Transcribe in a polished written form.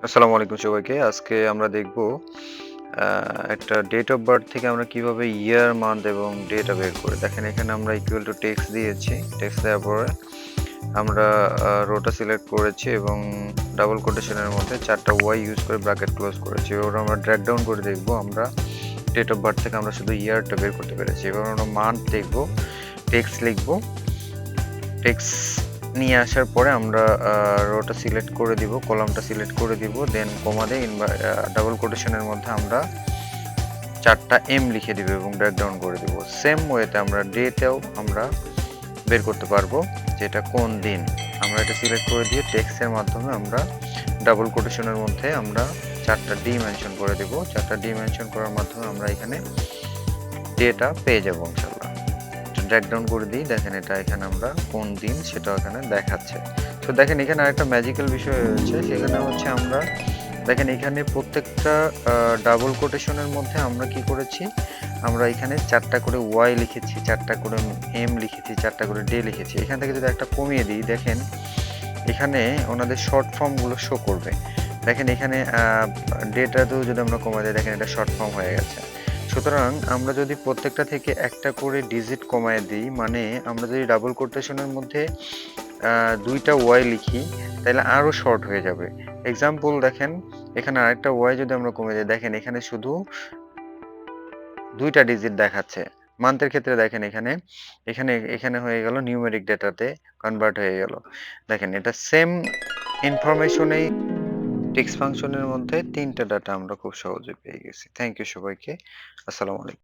আসসালামু আলাইকুম সবাইকে। আজকে আমরা দেখব আ একটা ডেট অফ বার্থ থেকে আমরা কিভাবে ইয়ার, মান্থ এবং ডেটা বের করি। দেখেন এখানে আমরা ইকুয়াল টু টেক্সট দিয়েছি। টেক্সট দেওয়ার পরে আমরা রোটা সিলেক্ট করেছি এবং ডাবল কোটেশনের মধ্যে ৪ টা ওয়াই ইউজ করে ব্র্যাকেট ক্লোজ করেছি। এবার আমরা ড্র্যাগ ডাউন করে দেখব আমরা ডেট অফ বার্থ থেকে আমরা শুধু ইয়ারটা বের করতে পেরেছি। এবার আমরা মান্থ দেখব, টেক্সট লিখব। টেক্সট নিয়ে আসার পরে আমরা রোটা সিলেক্ট করে দিব, কলামটা সিলেক্ট করে দিব, দেন কমা দিয়ে ডাবল কোটেশনের মধ্যে আমরা ৪ টা এম লিখে দিব এবং ড্র্যাগ ডাউন করে দিব। সেম ওয়েতে আমরা ডেটাও আমরা বের করতে পারবো যে এটা কোন দিন। আমরা এটা সিলেক্ট করে দিয়ে টেক্সটের মাধ্যমে আমরা ডাবল কোটেশনের মধ্যে আমরা ৪ টা ডি মেনশন করে দিব। ৪ টা ডি মেনশন করার মাধ্যমে আমরা এখানে ডেটা পেয়ে যাবো ইনশাআল্লাহ। ড্র্যাগ ডাউন করে দিই, দেখেন এটা এখানে আমরা কোন দিন সেটাও এখানে দেখাচ্ছে। তো দেখেন এখানে আরেকটা ম্যাজিক্যাল বিষয় রয়েছে, সেখানে হচ্ছে আমরা দেখেন এখানে প্রত্যেকটা ডাবল কোটেশনের মধ্যে আমরা কি করেছি, আমরা এখানে ৪ টা করে ওয়াই লিখেছি, ৪ টা করে এম লিখেছি, ৪ টা করে ডে লিখেছি। এখান থেকে যদি একটা কমিয়ে দিই, দেখেন এখানে ওনাদের শর্ট ফর্মগুলো শো করবে। দেখেন এখানে ডেটাতেও যদি আমরা কমাই দিই, দেখেন এটা শর্ট ফর্ম হয়ে গেছে। সুতরাং আমরা যদি প্রত্যেকটা থেকে একটা করে ডিজিট কমায় দিই, মানে আমরা যদি ডাবল কোটেশনের মধ্যে ২ টা ওয়াই লিখি, তাহলে আরো শর্ট হয়ে যাবে। এক্সাম্পল দেখেন, এখানে আরেকটা ওয়াই যদি আমরা কমিয়ে দিই, দেখেন এখানে শুধু ২ টা ডিজিট দেখাচ্ছে। মান্থের ক্ষেত্রে দেখেন এখানে হয়ে গেল নিউমেরিক ডেটাতে কনভার্ট হয়ে গেল। দেখেন এটা সেম ইনফরমেশনেই টেক্সট ফাংশনের মধ্যে ৩ টা ডাটা আমরা খুব সহজে পেয়ে গেছি। থ্যাংক ইউ সবাইকে। আসসালামু আলাইকুম।